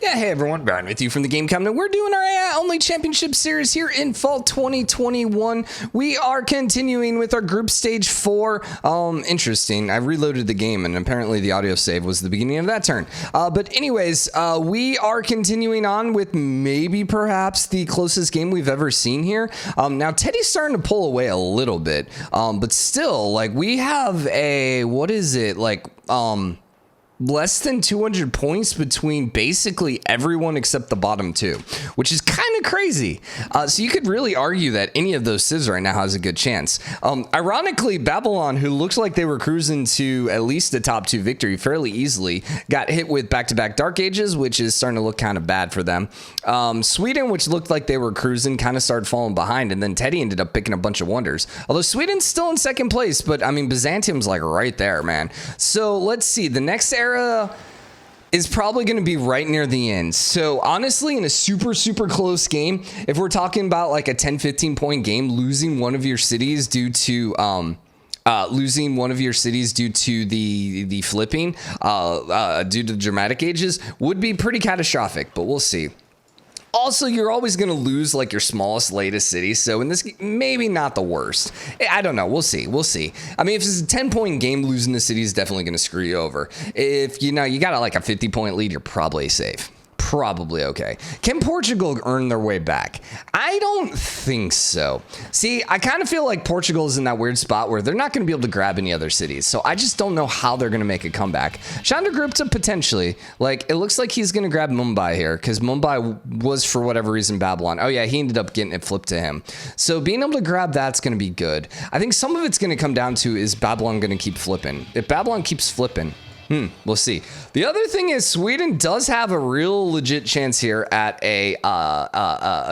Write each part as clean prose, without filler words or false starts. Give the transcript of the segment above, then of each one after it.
Yeah, hey everyone, Brian with you from TheGameCommon. We're doing our AI-only championship series here in fall 2021. We are continuing with our group stage 4. Interesting. I reloaded the game and apparently the audio save was the beginning of that turn. But anyways, we are continuing on with maybe perhaps the closest game we've ever seen here. Now Teddy's starting to pull away a little bit, but still, like, we have a, what is it, like, less than 200 points between basically everyone except the bottom two, which is kind of crazy. So you could really argue that any of those civs right now has a good chance. Ironically, Babylon, who looks like they were cruising to at least a top 2 victory fairly easily, got hit with back-to-back Dark Ages, which is starting to look kind of bad for them. Sweden, which looked like they were cruising, kind of started falling behind, and then Teddy ended up picking a bunch of wonders. Although Sweden's still in second place, but I mean, Byzantium's like right there, man. So let's see. The next era is probably going to be right near the end. So honestly, in a super close game, if we're talking about like a 10-15 point game, losing one of your cities due to the flipping due to the dramatic ages would be pretty catastrophic, but we'll see. Also, you're always going to lose like your smallest, latest city. So in this, maybe not the worst. I don't know. We'll see. We'll see. I mean, if it's a 10-point game, losing the city is definitely going to screw you over. If you got like a 50-point lead, you're probably safe. Probably okay. Can Portugal earn their way back? I don't think so. See, I kind of feel like Portugal is in that weird spot where they're not going to be able to grab any other cities. So I just don't know how they're going to make a comeback. Chandragupta potentially. Like, it looks like he's going to grab Mumbai here because Mumbai was, for whatever reason, Babylon. Oh yeah, he ended up getting it flipped to him. So being able to grab that's going to be good. I think some of it's going to come down to, is Babylon going to keep flipping? If Babylon keeps flipping, we'll see. The other thing is Sweden does have a real legit chance here at a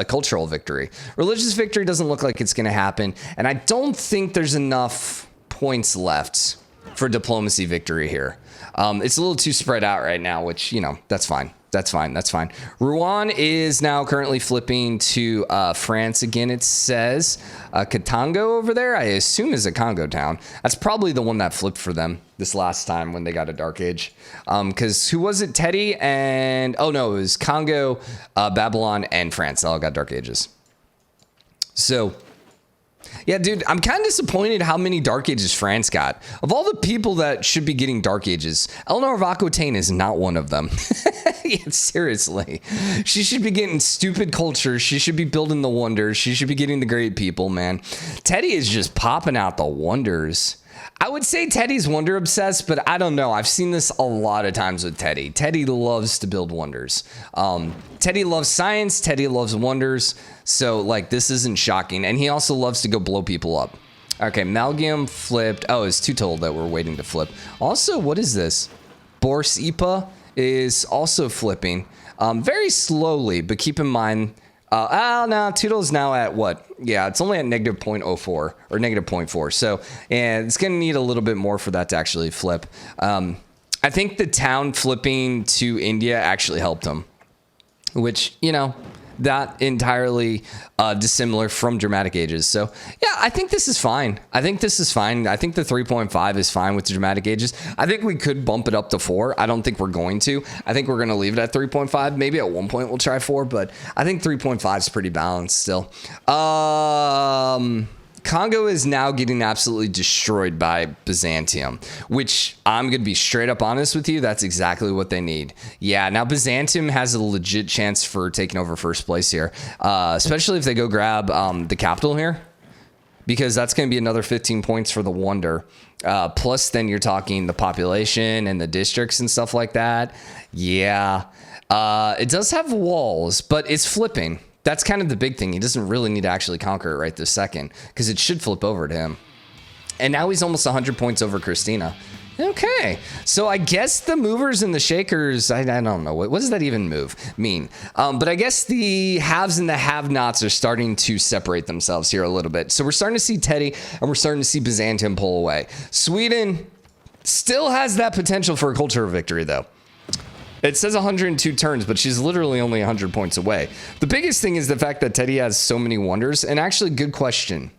cultural victory. Religious victory doesn't look like it's going to happen, and I don't think there's enough points left for diplomacy victory here. It's a little too spread out right now, which, that's fine. That's fine. Rouen is now currently flipping to France again, it says. Katango over there, I assume, is a Congo town. That's probably the one that flipped for them this last time when they got a Dark Age. Because who was it? Teddy and... Oh, no, it was Congo, Babylon, and France. They all got Dark Ages. So... yeah, dude, I'm kind of disappointed how many Dark Ages France got. Of all the people that should be getting Dark Ages, Eleanor of Aquitaine is not one of them. Yeah, seriously. She should be getting stupid culture. She should be building the wonders. She should be getting the great people, man. Teddy is just popping out the wonders. I would say Teddy's wonder obsessed, but I don't know. I've seen this a lot of times with Teddy. Teddy loves to build wonders. Teddy loves science. Teddy loves wonders. So, like, this isn't shocking. And he also loves to go blow people up. Okay, Malgium flipped. Oh, it's Tutol that we're waiting to flip. Also, what is this? Borsipa is also flipping. Very slowly, but keep in mind... no, Toodle's now at what? Yeah, it's only at negative 0.04 or negative 0.4. So, and it's going to need a little bit more for that to actually flip. I think the town flipping to India actually helped him, which, that entirely dissimilar from dramatic ages. So yeah, I think this is fine. I think the 3.5 is fine with the dramatic ages. I think we could bump it up to 4. I don't think we're going to. I think we're going to leave it at 3.5. Maybe at one point we'll try 4, but I think 3.5 is pretty balanced still. Congo is now getting absolutely destroyed by Byzantium, which I'm going to be straight up honest with you. That's exactly what they need. Yeah, now Byzantium has a legit chance for taking over first place here, especially if they go grab the capital here, because that's going to be another 15 points for the wonder. Plus, then you're talking the population and the districts and stuff like that. Yeah, it does have walls, but it's flipping. That's kind of the big thing. He doesn't really need to actually conquer it right this second because it should flip over to him. And now he's almost 100 points over Kristina. Okay, so I guess the movers and the shakers, I don't know. What does that even mean? But I guess the haves and the have-nots are starting to separate themselves here a little bit. So we're starting to see Teddy and we're starting to see Byzantium pull away. Sweden still has that potential for a cultural victory, though. It says 102 turns, but she's literally only 100 points away. The biggest thing is the fact that Teddy has so many wonders. And actually, good question.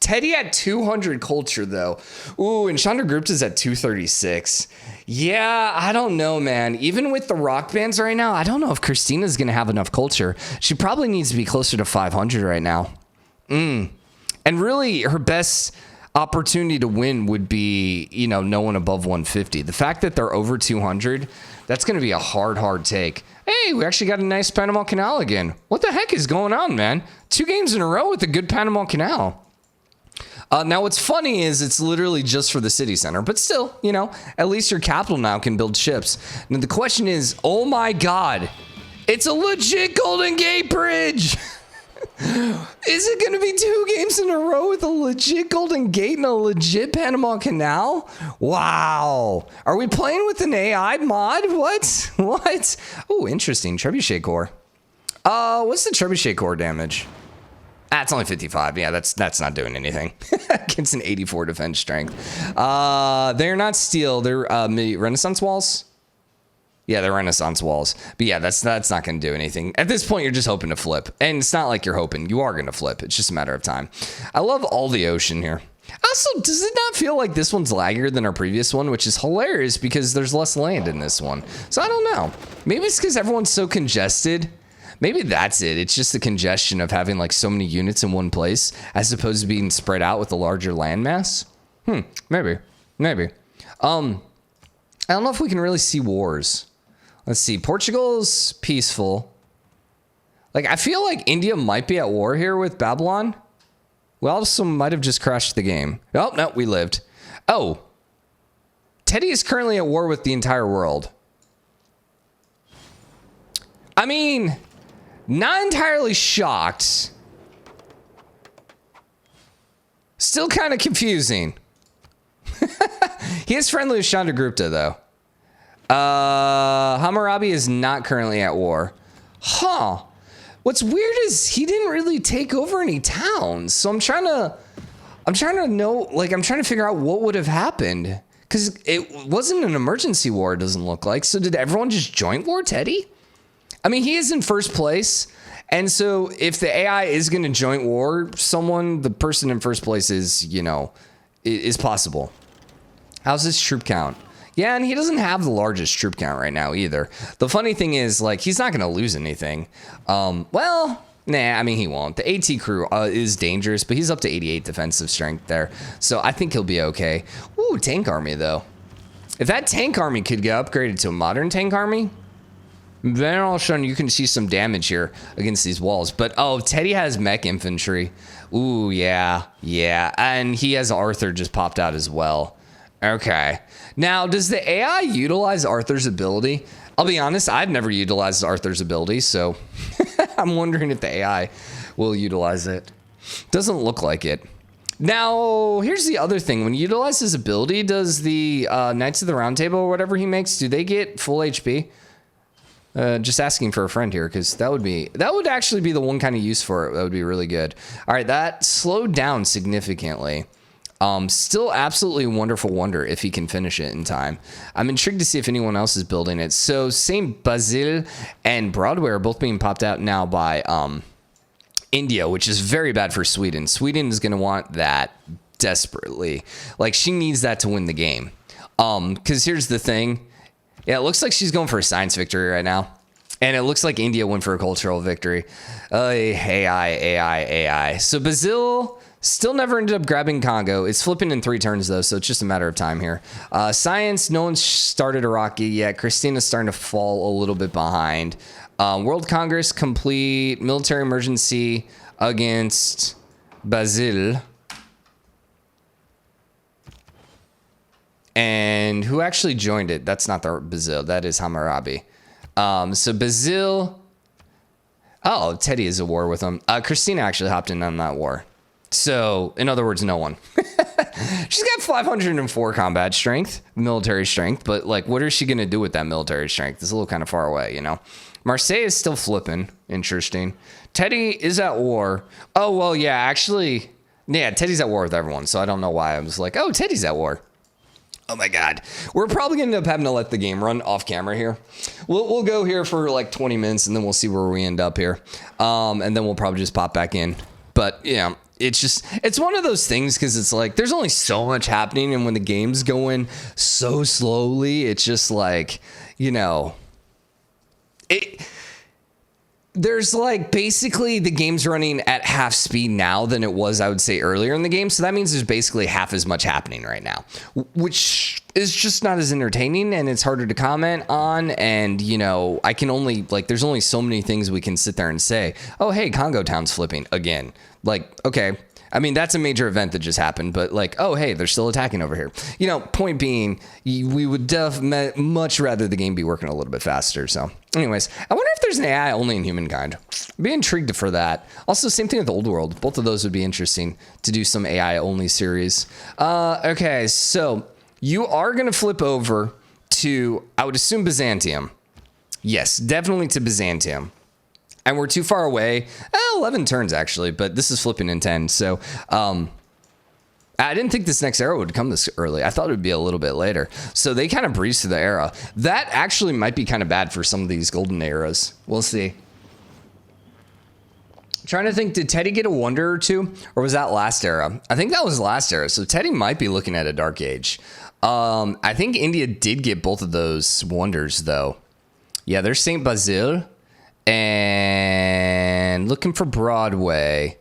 Teddy at 200 culture, though. Ooh, and Chandragupta's at 236. Yeah, I don't know, man. Even with the rock bands right now, I don't know if Kristina's going to have enough culture. She probably needs to be closer to 500 right now. And really, her best opportunity to win would be, no one above 150. The fact that they're over 200, that's going to be a hard take. Hey, we actually got a nice Panama Canal again. What the heck is going on, man? 2 games in a row with a good Panama Canal. Now, what's funny is it's literally just for the city center, but still, at least your capital now can build ships. Now, the question is, oh my God, it's a legit Golden Gate Bridge. Is it going to be 2 games in a row with a legit Golden Gate and a legit Panama Canal? Wow. Are we playing with an AI mod? What? Oh, interesting. Trebuchet core. What's the Trebuchet core damage? It's only 55. Yeah, that's not doing anything. Against an 84 defense strength. They're not steel. They're Renaissance walls. Yeah, they're Renaissance walls. But yeah, that's not going to do anything. At this point, you're just hoping to flip. And it's not like you're hoping. You are going to flip. It's just a matter of time. I love all the ocean here. Also, does it not feel like this one's laggier than our previous one? Which is hilarious because there's less land in this one. So I don't know. Maybe it's because everyone's so congested. Maybe that's it. It's just the congestion of having like so many units in one place as opposed to being spread out with a larger landmass. Maybe. I don't know if we can really see wars. Let's see. Portugal's peaceful. Like, I feel like India might be at war here with Babylon. We also might have just crashed the game. Oh, no, we lived. Oh. Teddy is currently at war with the entire world. I mean, not entirely shocked. Still kind of confusing. He is friendly with Chandragupta, though. Hammurabi is not currently at war. Huh. What's weird is he didn't really take over any towns. So I'm trying to know, like, I'm trying to figure out what would have happened. Because it wasn't an emergency war, it doesn't look like. So did everyone just joint war Teddy? I mean, he is in first place. And so if the AI is going to joint war someone, the person in first place is, is possible. How's his troop count? Yeah, and he doesn't have the largest troop count right now either. The funny thing is, like, he's not going to lose anything. Well, nah, I mean, he won't. The AT crew is dangerous, but he's up to 88 defensive strength there. So I think he'll be okay. Ooh, tank army, though. If that tank army could get upgraded to a modern tank army, then all of a sudden you can see some damage here against these walls. But, oh, Teddy has mech infantry. Ooh, yeah. And he has Arthur just popped out as well. Okay. Now, does the AI utilize Arthur's ability? I'll be honest, I've never utilized Arthur's ability, so I'm wondering if the AI will utilize it. Doesn't look like it. Now, here's the other thing. When you utilize his ability, does the Knights of the Round Table or whatever he makes, do they get full HP? Just asking for a friend here, because that would actually be the one kind of use for it. That would be really good. All right, that slowed down significantly. Still absolutely wonderful wonder if he can finish it in time. I'm intrigued to see if anyone else is building it. So St. Basil and Broadway are both being popped out now by India, which is very bad for Sweden. Sweden is going to want that desperately. Like, she needs that to win the game. Because here's the thing. Yeah, it looks like she's going for a science victory right now. And it looks like India went for a cultural victory. AI. So Basil still never ended up grabbing Congo. It's flipping in 3 turns, though, so it's just a matter of time here. Science, no one's started Iraqi yet. Kristina's starting to fall a little bit behind. World Congress complete. Military emergency against Basil. And who actually joined it? That's not the Basil. That is Hammurabi. So Basil. Oh, Teddy is at war with him. Kristina actually hopped in on that war. So, in other words, no one. She's got 504 combat strength, military strength, but, like, what is she going to do with that military strength? It's a little kind of far away, Marseille is still flipping. Interesting. Teddy is at war. Oh, well, yeah, actually, yeah, Teddy's at war with everyone, so I don't know why I was like, oh, Teddy's at war. Oh, my God. We're probably going to end up having to let the game run off camera here. We'll go here for, like, 20 minutes, and then we'll see where we end up here. And then we'll probably just pop back in. But, yeah. it's one of those things because it's like there's only so much happening, and when the game's going so slowly, it's just like, you know, there's like basically the game's running at half speed now than it was, I would say, earlier in the game. So that means there's basically half as much happening right now, which is just not as entertaining, and it's harder to comment on. And, you know, I can only like, there's only so many things we can sit there and say, oh, hey, Congo Town's flipping again. Like, okay. I mean, that's a major event that just happened, but like, oh, hey, they're still attacking over here. You know, point being, we would much rather the game be working a little bit faster. So anyways, I wonder if there's an AI only in humankind. I'd be intrigued for that. Also, same thing with Old World. Both of those would be interesting to do some AI only series. Okay, so you are going to flip over to, I would assume, Byzantium. Yes, definitely to Byzantium. And we're too far away. 11 turns, actually, but this is flipping in 10. So I didn't think this next era would come this early. I thought it would be a little bit later. So they kind of breezed through the era. That actually might be kind of bad for some of these golden eras. We'll see. Trying to think, did Teddy get a wonder or two? Or was that last era? I think that was last era. So Teddy might be looking at a dark age. I think India did get both of those wonders, though. Yeah, there's St. Basil. And looking for Broadway.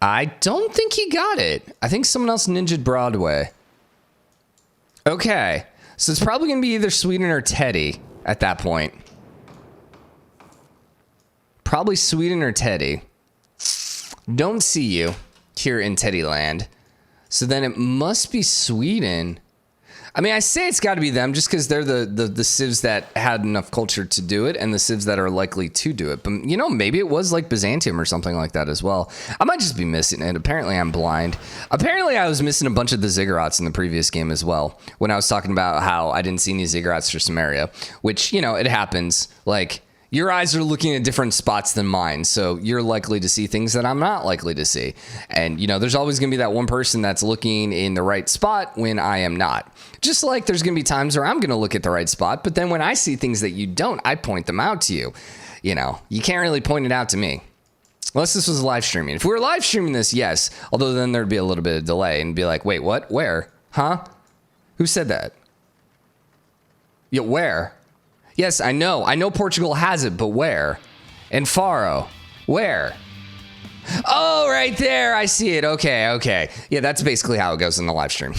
I don't think he got it. I think someone else ninja'd Broadway. Okay. So it's probably going to be either Sweden or Teddy at that point. Probably Sweden or Teddy. Don't see you here in Teddy land. So then it must be Sweden. I mean, I say it's got to be them just because they're the civs that had enough culture to do it and the civs that are likely to do it. But, you know, maybe it was like Byzantium or something like that as well. I might just be missing it. Apparently, I'm blind. Apparently, I was missing a bunch of the ziggurats in the previous game as well when I was talking about how I didn't see any ziggurats for Samaria, which, you know, it happens. Like, your eyes are looking at different spots than mine, so you're likely to see things that I'm not likely to see. And, you know, there's always going to be that one person that's looking in the right spot when I am not. Just like there's going to be times where I'm going to look at the right spot, but then when I see things that you don't, I point them out to you. You know, you can't really point it out to me. Unless this was live streaming. If we were live streaming this, yes. Although then there'd be a little bit of delay and be like, wait, what? Where? Huh? Who said that? Yeah, where? Yes, I know. I know Portugal has it, but where? And Faro. Where? Oh, right there. I see it. Okay. Yeah, that's basically how it goes in the live stream.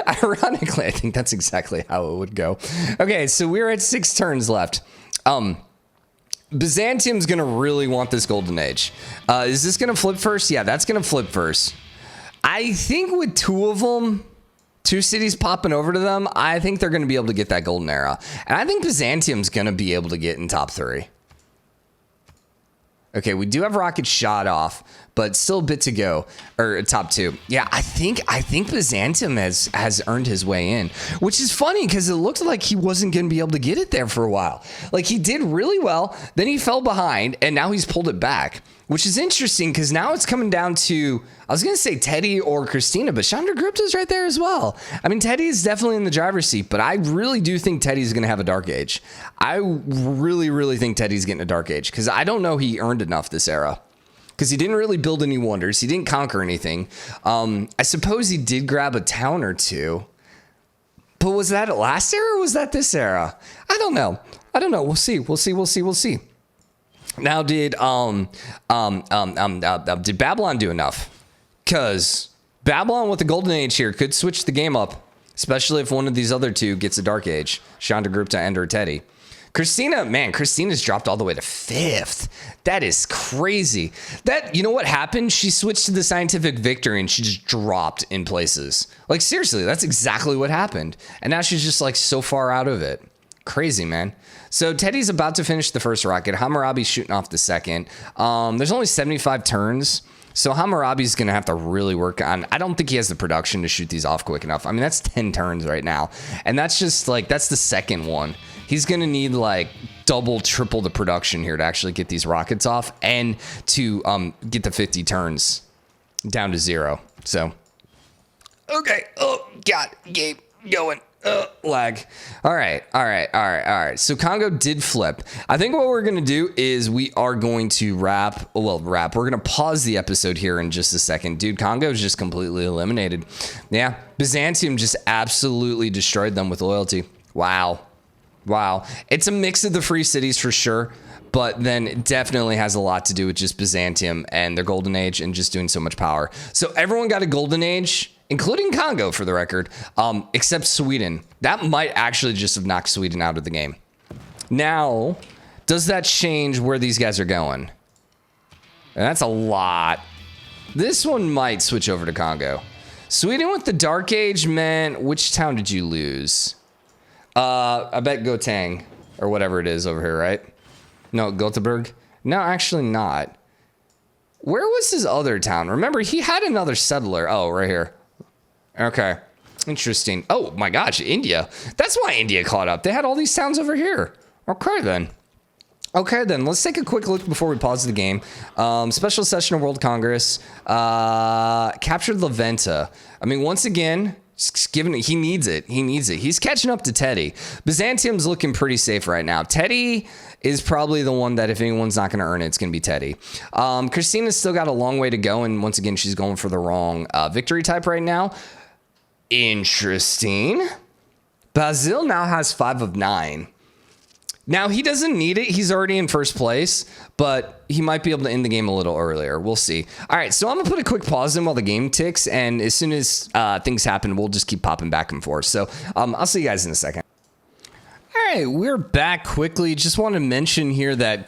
Ironically, I think that's exactly how it would go. Okay, so we're at 6 turns left. Byzantium's going to really want this golden age. Is this going to flip first? Yeah, that's going to flip first. I think with 2 of them... 2 cities popping over to them, I think they're going to be able to get that golden era. And I think Byzantium's going to be able to get in top 3. Okay, we do have rockets shot off, but still a bit to go. Or top 2. Yeah, I think Byzantium has earned his way in, which is funny because it looked like he wasn't going to be able to get it there for a while. Like, he did really well, then he fell behind, and now he's pulled it back, which is interesting because now it's coming down to, I was going to say Teddy or Kristina, but Chandragupta's right there as well. I mean, Teddy is definitely in the driver's seat, but I really do think Teddy's going to have a dark age. I really, really think Teddy's getting a dark age because I don't know he earned enough this era. Because he didn't really build any wonders. He didn't conquer anything. I suppose he did grab a town or 2. But was that last era or was that this era? I don't know. We'll see. Now, did Babylon do enough? Because Babylon with the golden age here could switch the game up, especially if one of these other 2 gets a dark age, Chandragupta and or Teddy. Kristina's dropped all the way to 5th. That is crazy. You know what happened? She switched to the scientific victory and she just dropped in places. Like, seriously, that's exactly what happened. And now she's just like so far out of it. Crazy, man. So Teddy's about to finish the first rocket. Hammurabi's shooting off the second. There's only 75 turns. So Hammurabi's going to have to really work on, I don't think he has the production to shoot these off quick enough. I mean, that's 10 turns right now. And that's just like, that's the second one. He's going to need like double, triple the production here to actually get these rockets off and to get the 50 turns down to 0. So, okay. Oh, God. Game going. Lag. All right. So Congo did flip. I think what we're going to do is we are going to wrap. We're going to pause the episode here in just a second. Dude, Congo is just completely eliminated. Yeah. Byzantium just absolutely destroyed them with loyalty. Wow. It's a mix of the free cities for sure. But then it definitely has a lot to do with just Byzantium and their golden age and just doing so much power. So everyone got a golden age, including Congo for the record, except Sweden. That might actually just have knocked Sweden out of the game. Now, does that change where these guys are going? And that's a lot. This one might switch over to Congo. Sweden with the Dark Age meant, which town did you lose? I bet Gotang or whatever it is over here, right? No, Gothenburg? No, actually not. Where was his other town? Remember, he had another settler. Oh, right here. Okay. Interesting. Oh, my gosh, India. That's why India caught up. They had all these towns over here. Okay, then. Let's take a quick look before we pause the game. Special session of World Congress. Captured La Venta. I mean, once again... he needs it. He's catching up to Teddy. Byzantium's looking pretty safe right now. Teddy is probably the one that if anyone's not going to earn it, it's going to be Teddy. Kristina's still got a long way to go, and once again, she's going for the wrong victory type right now. Interesting. Basil now has 5 of 9. Now, he doesn't need it. He's already in first place, but he might be able to end the game a little earlier. We'll see. All right, so I'm going to put a quick pause in while the game ticks, and as soon as things happen, we'll just keep popping back and forth. So I'll see you guys in a second. All right, we're back quickly. Just want to mention here that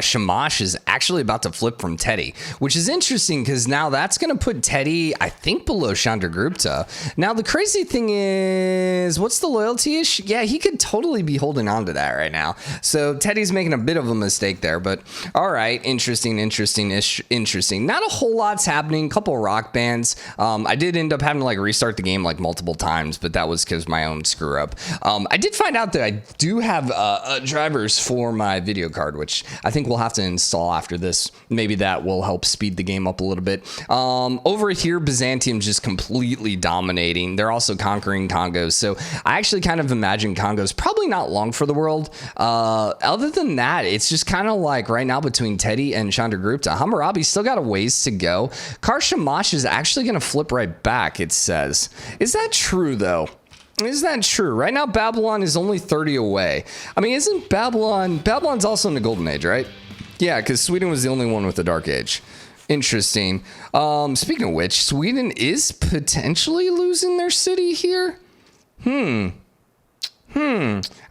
Shamash is actually about to flip from Teddy, which is interesting because now that's going to put Teddy, I think, below Chandragupta. Now, the crazy thing is, what's the loyalty issue? Yeah, he could totally be holding on to that right now. So Teddy's making a bit of a mistake there, but all right, interesting. Not a whole lot's happening. Couple rock bands. I did end up having to restart the game multiple times, but that was because my own screw up. I did find out that I do have drivers for my video card, which I think we'll have to install after this. Maybe that will help speed the game up a little bit. Over here, Byzantium's just completely dominating. They're also conquering Congo. So I actually kind of imagine Congo's probably not long for the world. Other than that, it's just kind of right now between Teddy and Chandragupta. Hammurabi's still got a ways to go. Shamash is actually going to flip right back, it says. Is that true, though? Is that true? Right now, Babylon is only 30 away. I mean, isn't Babylon's also in the Golden Age, right? Yeah, because Sweden was the only one with the Dark Age. Interesting. Speaking of which, Sweden is potentially losing their city here. I don't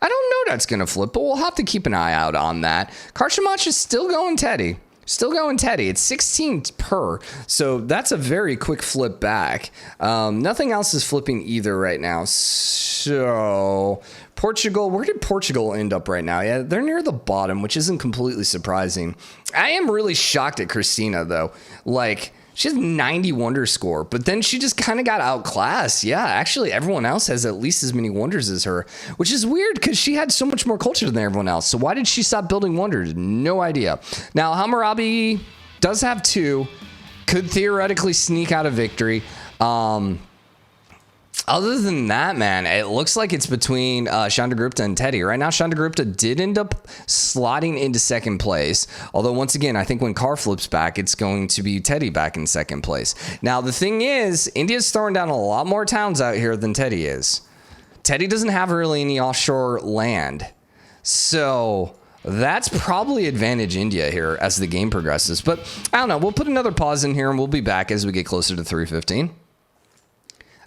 know that's going to flip, but we'll have to keep an eye out on that. Karshamash is still going Teddy. It's 16 per, so that's a very quick flip back. Nothing else is flipping either right now. So Portugal, where did Portugal end up right now? Yeah, they're near the bottom, which isn't completely surprising. I am really shocked at Kristina, though. She has 90 wonder score, but then she just kind of got outclassed. Yeah, actually, everyone else has at least as many wonders as her, which is weird because she had so much more culture than everyone else. So why did she stop building wonders? No idea. Now, Hammurabi does have 2, could theoretically sneak out a victory. Other than that, man, it looks like it's between Chandragupta and Teddy. Right now, Chandragupta did end up slotting into second place. Although, once again, I think when Carr flips back, it's going to be Teddy back in second place. Now, the thing is, India's throwing down a lot more towns out here than Teddy is. Teddy doesn't have really any offshore land. So that's probably advantage India here as the game progresses. But I don't know. We'll put another pause in here, and we'll be back as we get closer to 315.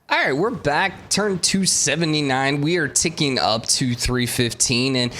All right, we're back. Turn 279. We are ticking up to 315 and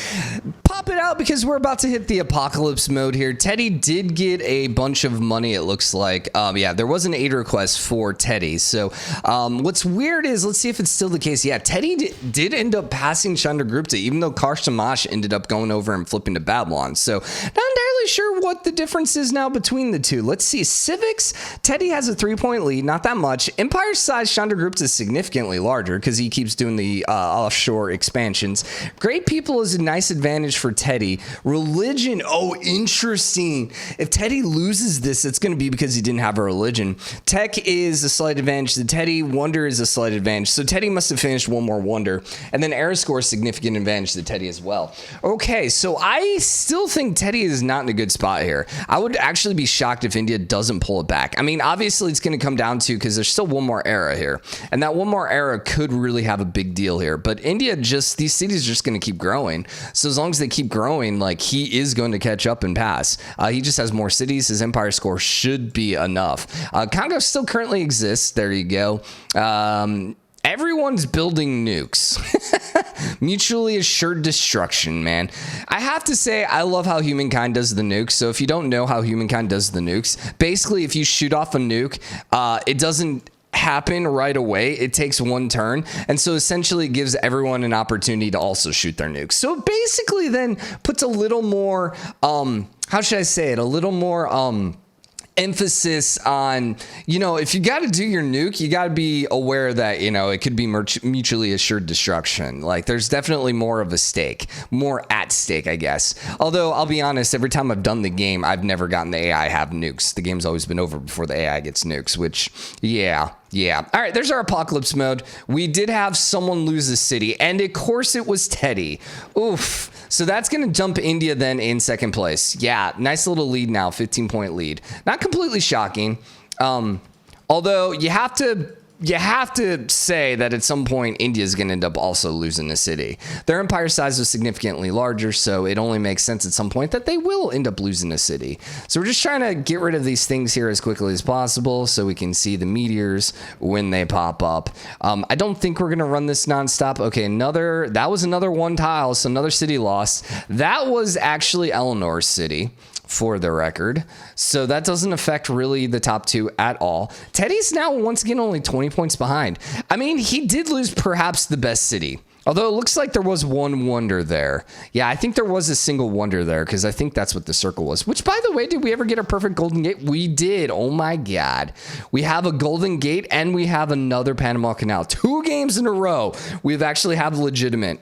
pop it out because we're about to hit the apocalypse mode here. Teddy did get a bunch of money, it looks like. Yeah, there was an aid request for Teddy. So what's weird is, let's see if it's still the case. Yeah, Teddy did end up passing Chandragupta, even though Karshamash ended up going over and flipping to Babylon. So not entirely really sure what the difference is now between the two. Let's see. Civics, Teddy has a 3-point lead, not that much. Empire size, Chandragupta is significantly larger because he keeps doing the offshore expansions. Great people is a nice advantage for Teddy. Religion, oh, interesting. If Teddy loses this, it's going to be because he didn't have a religion. Tech is a slight advantage to Teddy. Wonder is a slight advantage. So Teddy must have finished one more wonder. And then era score is significant advantage to Teddy as well. Okay, so I still think Teddy is not in a good spot here. I would actually be shocked if India doesn't pull it back. I mean, obviously it's going to come down to, because there's still one more era here. And that one more era could really have a big deal here. But India just, these cities are just going to keep growing. So as long as they keep growing, like, he is going to catch up and pass. He just has more cities. His empire score should be enough. Congo still currently exists. There you go. Everyone's building nukes. Mutually assured destruction, man. I have to say, I love how humankind does the nukes. So if you don't know how humankind does the nukes, basically if you shoot off a nuke, it doesn't happen right away. It takes one turn. And so essentially it gives everyone an opportunity to also shoot their nukes. So it basically then puts a little more, how should I say it? A little more, emphasis on, you know, if you got to do your nuke, you got to be aware that, you know, it could be mutually assured destruction. Like, there's definitely more of a stake, more at stake, I guess. Although I'll be honest, every time I've done the game, I've never gotten the AI have nukes. The game's always been over before the AI gets nukes, which, yeah. All right, there's our apocalypse mode. We did have someone lose a city, and of course it was Teddy. Oof. So that's going to jump India then in second place. Yeah, nice little lead now, 15-point lead. Not completely shocking. Although you have to say that at some point India is going to end up also losing a city. Their empire size was significantly larger, so it only makes sense at some point that they will end up losing a city. So we're just trying to get rid of these things here as quickly as possible so we can see the meteors when they pop up. I don't think we're going to run this nonstop. Okay, that was another one tile, so another city lost. That was actually Eleanor's city, for the record. So that doesn't affect really the top two at all. Teddy's now once again only 20 points behind. I mean, he did lose perhaps the best city. Although it looks like there was one wonder there. Yeah, I think there was a single wonder there because I think that's what the circle was. Which, by the way, did we ever get a perfect golden gate? We did. Oh my God. We have a golden gate and we have another Panama Canal. 2 games in a row. We've actually have legitimate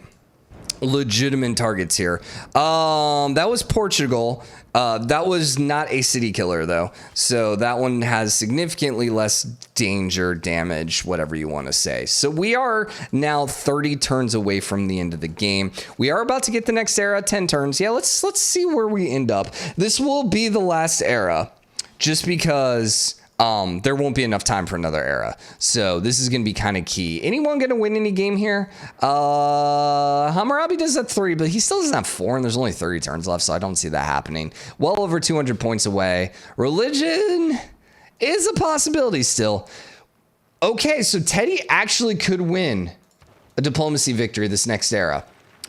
targets here. That was Portugal. That was not a city killer though. So that one has significantly less danger, damage, whatever you want to say. So we are now 30 turns away from the end of the game. We are about to get the next era, 10 turns. Yeah, let's see where we end up. This will be the last era just because there won't be enough time for another era. So this is going to be kind of key. Anyone going to win any game here? Hammurabi does have 3, but he still doesn't have 4, and there's only 30 turns left, so I don't see that happening. Well over 200 points away. Religion is a possibility still. Okay, so Teddy actually could win a diplomacy victory this next era.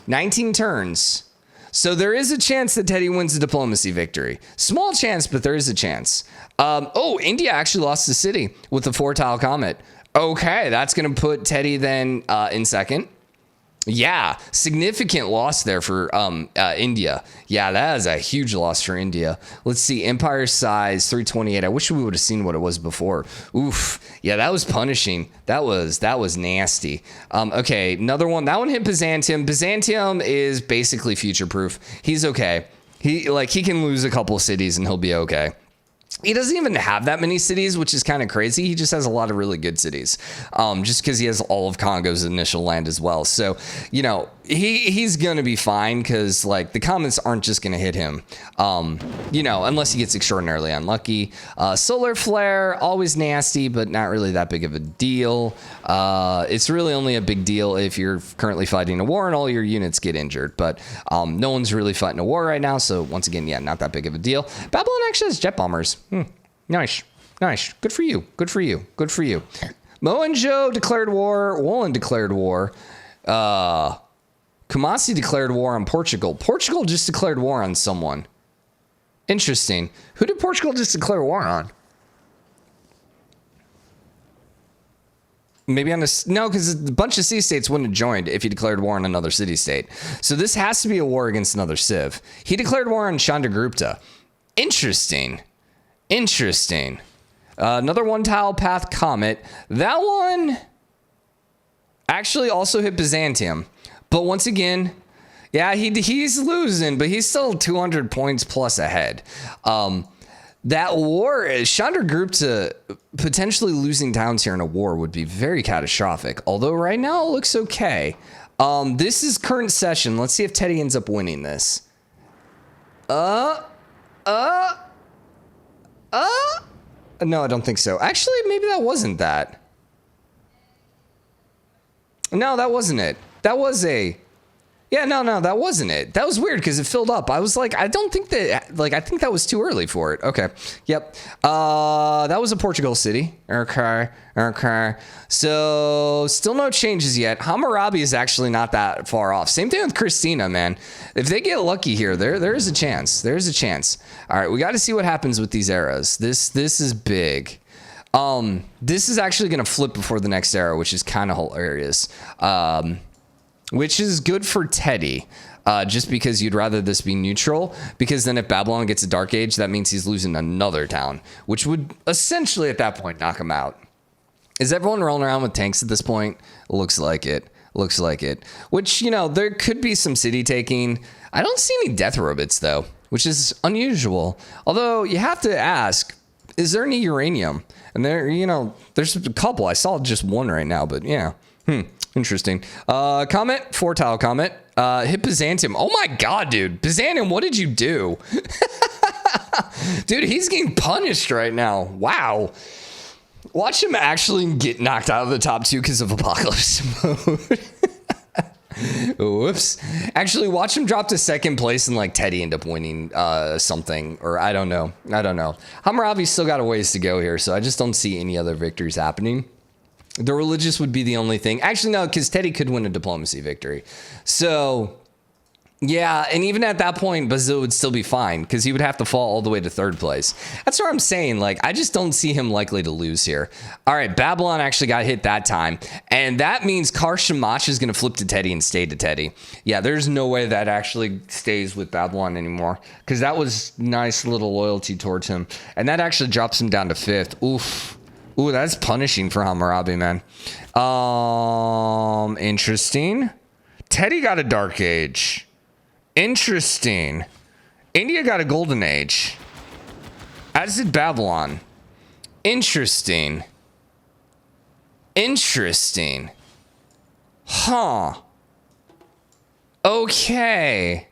19 turns. So there is a chance that Teddy wins the diplomacy victory. Small chance, but there is a chance. India actually lost the city with the 4-tile comet. Okay, that's going to put Teddy then in second. Yeah, significant loss there for India. Yeah, that is a huge loss for India. Let's see, empire size 328. I wish we would have seen what it was before. Oof. Yeah, that was punishing. That was nasty. Okay, another one. That one hit Byzantium. Byzantium is basically future proof. He's okay. He can lose a couple cities and he'll be okay. He doesn't even have that many cities, which is kind of crazy. He just has a lot of really good cities, just because he has all of Congo's initial land as well. So, you know, he's going to be fine because, like, the comments aren't just going to hit him, you know, unless he gets extraordinarily unlucky. Solar flare, always nasty, but not really that big of a deal. It's really only a big deal if you're currently fighting a war and all your units get injured. But no one's really fighting a war right now. So, once again, yeah, not that big of a deal. Babylon actually has jet bombers. Nice. Good for you. Mohenjo declared war. Wolin declared war. Kumasi declared war on Portugal. Portugal just declared war on someone. Interesting. Who did Portugal just declare war on? Maybe on no, because a bunch of city-states wouldn't have joined if he declared war on another city-state. So this has to be a war against another civ. He declared war on Chandragupta. Interesting. Interesting. Another one tile path comet. That one actually also hit Byzantium. But once again, yeah, he's losing, but he's still 200 points plus ahead. That war, Chandragupta potentially losing towns here in a war would be very catastrophic. Although right now it looks okay. This is current session. Let's see if Teddy ends up winning this. No, I don't think so. Actually, maybe that wasn't that. No, that wasn't it. That was a... Yeah, no, that wasn't it. That was weird because it filled up. I was like, I don't think that... Like, I think that was too early for it. Okay. Yep. That was a Portugal city. Okay. So, still no changes yet. Hammurabi is actually not that far off. Same thing with Kristina, man. If they get lucky here, there is a chance. There's a chance. All right, we got to see what happens with these eras. This is big. This is actually going to flip before the next era, which is kind of hilarious. Which is good for Teddy, just because you'd rather this be neutral, because then if Babylon gets a Dark Age, that means he's losing another town, which would essentially at that point knock him out. Is everyone rolling around with tanks at this point? Looks like it. Looks like it. Which, you know, there could be some city taking. I don't see any death robots, though, which is unusual. Although you have to ask, is there any uranium? And there, you know, there's a couple. I saw just one right now, but yeah. Interesting. Comet, 4-tile comet. Hit Byzantium. Oh my god, dude. Byzantium, what did you do? Dude, he's getting punished right now. Wow. Watch him actually get knocked out of the top 2 because of apocalypse mode. Whoops. Actually, watch him drop to 2nd place and like Teddy end up winning something. Or I don't know. Hammurabi's still got a ways to go here, so I just don't see any other victories happening. The religious would be the only thing. Actually, no, because Teddy could win a diplomacy victory. So, yeah, and even at that point, Basil would still be fine because he would have to fall all the way to 3rd place. That's what I'm saying. Like, I just don't see him likely to lose here. All right, Babylon actually got hit that time. And that means Karshamash is going to flip to Teddy and stay to Teddy. Yeah, there's no way that actually stays with Babylon anymore because that was nice little loyalty towards him. And that actually drops him down to 5th. Oof. Ooh, that's punishing for Hammurabi, man. Interesting. Teddy got a Dark Age. Interesting. India got a Golden Age. As did Babylon. Interesting. Huh. Okay.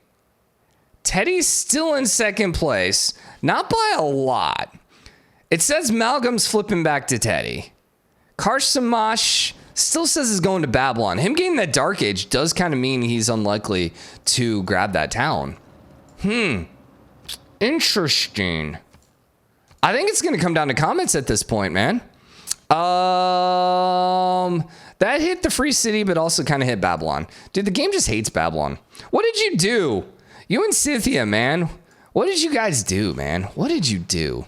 Teddy's still in 2nd place. Not by a lot. It says Malcolm's flipping back to Teddy. Karshamash still says he's going to Babylon. Him getting that Dark Age does kind of mean he's unlikely to grab that town. Interesting. I think it's going to come down to comments at this point, man. That hit the Free City, but also kind of hit Babylon. Dude, the game just hates Babylon. What did you do? You and Scythia, man. What did you guys do, man? What did you do?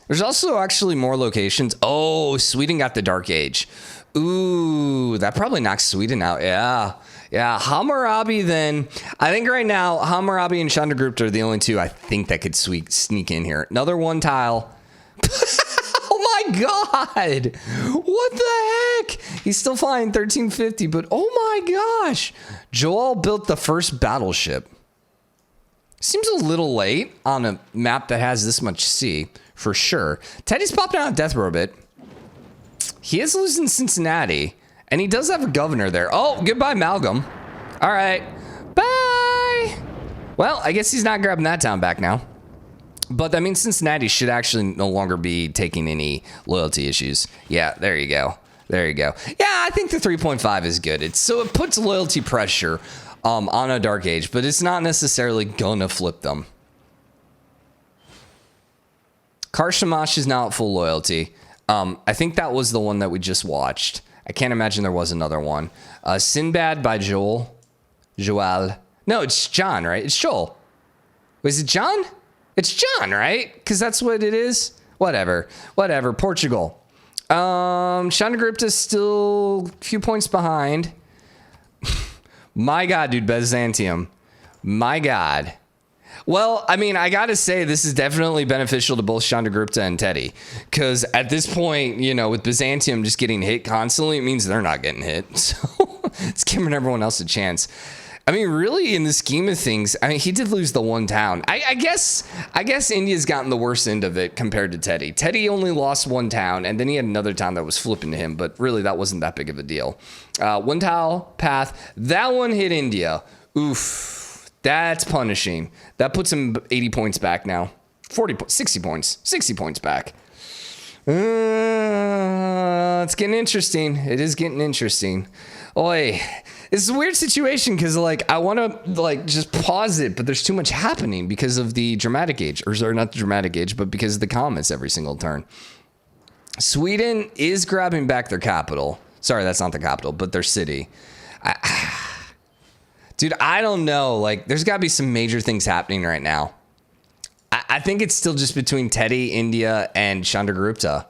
There's also actually more locations. Oh, Sweden got the Dark Age. Ooh, that probably knocks Sweden out. Yeah. Hammurabi then. I think right now, Hammurabi and Chandragupta are the only 2 I think that could sneak in here. Another 1 tile. Oh my god. What the heck? He's still flying 1350, but oh my gosh. Joel built the first battleship. Seems a little late on a map that has this much sea. For sure. Teddy's popping out a death robot. He is losing Cincinnati. And he does have a governor there. Oh, goodbye, Malcolm. All right. Bye. Well, I guess he's not grabbing that town back now. But that means Cincinnati should actually no longer be taking any loyalty issues. Yeah, there you go. Yeah, I think the 3.5 is good. So it puts loyalty pressure on a Dark Age, but it's not necessarily going to flip them. Karshamash is now at full loyalty. I think that was the one that we just watched. I can't imagine there was another one. Sinbad by Joel. No, it's John, right? It's Joel. Was it John? It's John, right? Because that's what it is. Whatever. Portugal. Chandragupta is still a few points behind. My God, dude, Byzantium. My God. Well, I mean, I gotta say, this is definitely beneficial to both Chandragupta and Teddy, because at this point, you know, with Byzantium just getting hit constantly, it means they're not getting hit. So it's giving everyone else a chance. I mean, really, in the scheme of things, I mean, he did lose the one town. I guess India's gotten the worst end of it compared to Teddy. Teddy only lost one town, and then he had another town that was flipping to him, but really, that wasn't that big of a deal. One tile path, that one hit India. Oof. That's punishing. That puts him 80 points back now. 60 points. 60 points back. It's getting interesting. It is getting interesting. Oi. It's a weird situation because, like, I want to, like, just pause it, but there's too much happening because of the dramatic age. Or, sorry, not the dramatic age, but because of the comments every single turn. Sweden is grabbing back their capital. Sorry, that's not the capital, but their city. Dude, I don't know. Like, there's got to be some major things happening right now. I think it's still just between Teddy, India, and Chandragupta.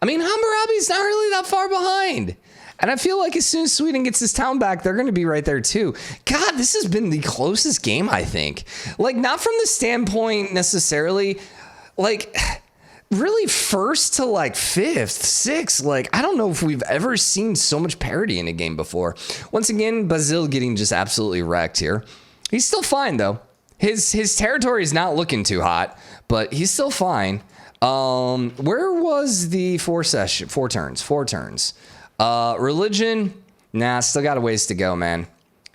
I mean, Hammurabi's not really that far behind. And I feel like as soon as Sweden gets his town back, they're going to be right there too. God, this has been the closest game, I think. Like, not from the standpoint necessarily, like, really first to like fifth, sixth. Like, I don't know if we've ever seen so much parity in a game before. Once again, Basil getting just absolutely wrecked here. He's still fine though. His territory is not looking too hot, but he's still fine. Where was the four turns? Religion, nah, still got a ways to go, man.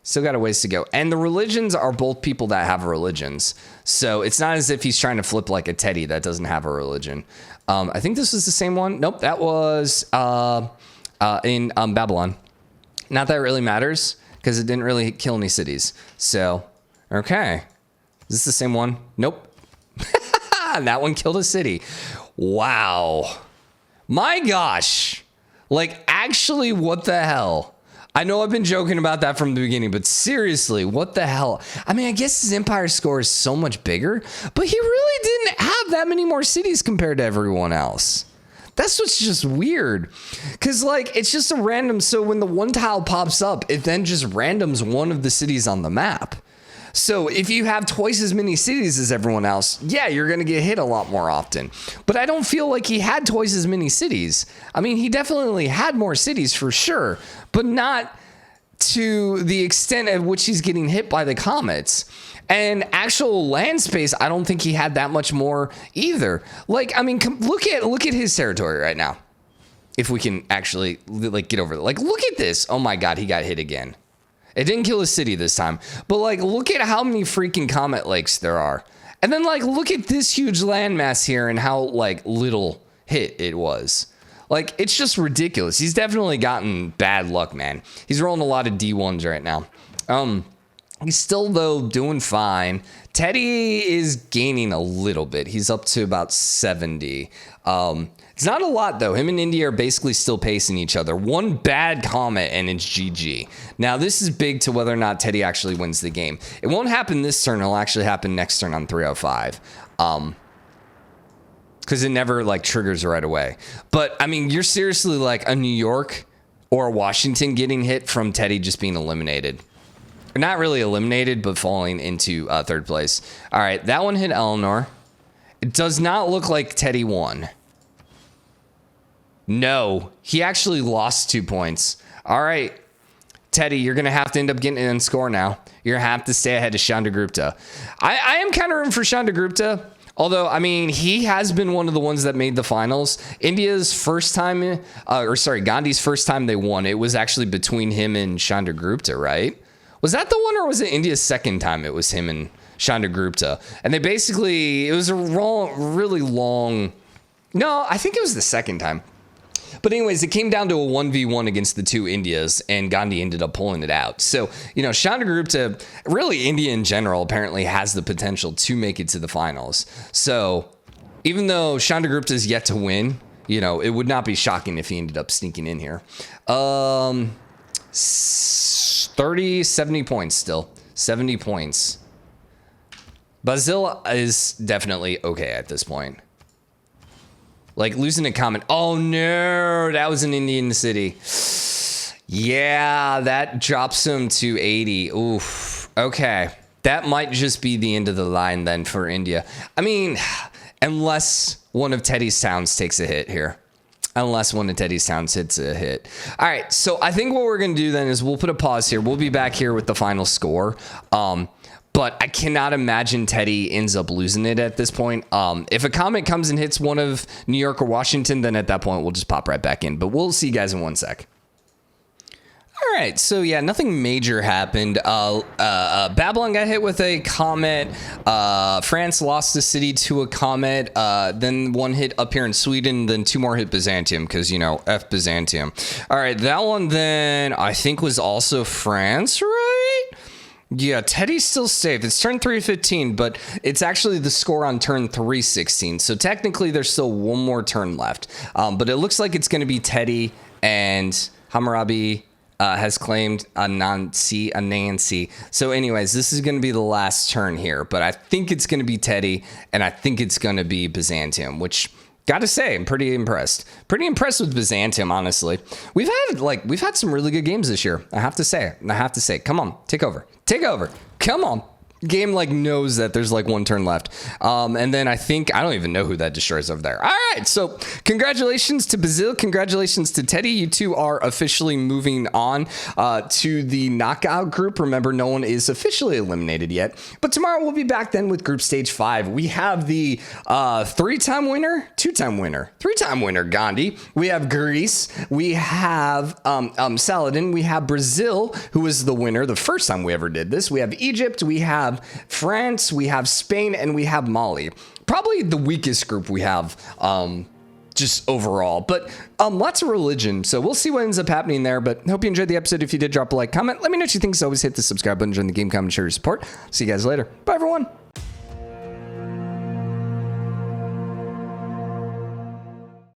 Still got a ways to go. And the religions are both people that have religions. So it's not as if he's trying to flip like a Teddy that doesn't have a religion. I think this was the same one. Nope, that was in Babylon. Not that it really matters because it didn't really kill any cities. So, okay. Is this the same one? Nope. That one killed a city. Wow. My gosh. Like, actually, what the hell? I know I've been joking about that from the beginning, but seriously, what the hell? I mean, I guess his empire score is so much bigger, but he really didn't have that many more cities compared to everyone else. That's what's just weird. Because, like, it's just a random. So when the one tile pops up, it then just randoms one of the cities on the map. So if you have twice as many cities as everyone else, yeah, you're going to get hit a lot more often. But I don't feel like he had twice as many cities. I mean, he definitely had more cities for sure, but not to the extent at which he's getting hit by the comets. And actual land space, I don't think he had that much more either. Like, I mean, look at his territory right now. If we can actually, like, get over it. Like, look at this. Oh my God, he got hit again. It didn't kill a city this time, but like, look at how many freaking comet lakes there are. And then like, look at this huge landmass here and how like little hit it was. Like, it's just ridiculous. He's definitely gotten bad luck, man. He's rolling a lot of D1s right now. He's still though doing fine. Teddy is gaining a little bit. He's up to about 70. It's not a lot, though. Him and India are basically still pacing each other. One bad comet, and it's GG. Now, this is big to whether or not Teddy actually wins the game. It won't happen this turn. It'll actually happen next turn on 305. Because it never, like, triggers right away. But, I mean, you're seriously, like, a New York or a Washington getting hit from Teddy just being eliminated. Or not really eliminated, but falling into third place. All right, that one hit Eleanor. It does not look like Teddy won. No, he actually lost 2 points. All right, Teddy, you're going to have to end up getting an end score now. You're going to have to stay ahead of Chandragupta. I am kind of rooting for Chandragupta, although, I mean, he has been one of the ones that made the finals. India's first time, Gandhi's first time they won, it was actually between him and Chandragupta, right? Was that the one, or was it India's second time it was him and Chandragupta? And they basically, it was a really long, no, I think it was the second time. But anyways, it came down to a 1v1 against the two Indias, and Gandhi ended up pulling it out. So, you know, Chandragupta, really India in general, apparently has the potential to make it to the finals. So, even though Chandragupta is yet to win, you know, it would not be shocking if he ended up sneaking in here. 70 points still. 70 points. Basil is definitely okay at this point. Like, losing a comment. Oh, no. That was an Indian city. Yeah, that drops him to 80. Oof. Okay. That might just be the end of the line then for India. I mean, unless one of Teddy's towns takes a hit here. Unless one of Teddy's towns hits a hit. All right, so I think what we're going to do then is we'll put a pause here. We'll be back here with the final score. But I cannot imagine Teddy ends up losing it at this point. If a comet comes and hits one of New York or Washington, then at that point, we'll just pop right back in. But we'll see you guys in 1 sec. All right, so yeah, nothing major happened. Babylon got hit with a comet. France lost the city to a comet. Then one hit up here in Sweden. Then 2 more hit Byzantium because, you know, F Byzantium. All right, that one then I think was also France, right? Yeah, Teddy's still safe. It's turn 315, but it's actually the score on turn 316. So technically there's still 1 more turn left. But it looks like it's going to be Teddy and Hammurabi has claimed a Nancy. So anyways, this is going to be the last turn here, but I think it's going to be Teddy and I think it's going to be Byzantium, which gotta say, I'm pretty impressed. Pretty impressed with Byzantium, honestly. We've had some really good games this year. I have to say. Come on, take over. Come on. Game knows that there's 1 turn left. And then I don't even know who that destroys over there. All right, so congratulations to Basil. Congratulations to Teddy. You two are officially moving on to the knockout group. Remember, no one is officially eliminated yet. But tomorrow we'll be back then with group stage 5. We have the 3-time winner, 2-time winner, 3-time winner, Gandhi. We have Greece. We have Saladin. We have Brazil, who was the winner the first time we ever did this. We have Egypt. We have France, we have Spain, and we have Mali. Probably the weakest group we have just overall, but lots of religion. So we'll see what ends up happening there, but hope you enjoyed the episode. If you did, drop a like, comment. Let me know what you think. So always hit the subscribe button, join the game, comment, share your support. See you guys later. Bye, everyone.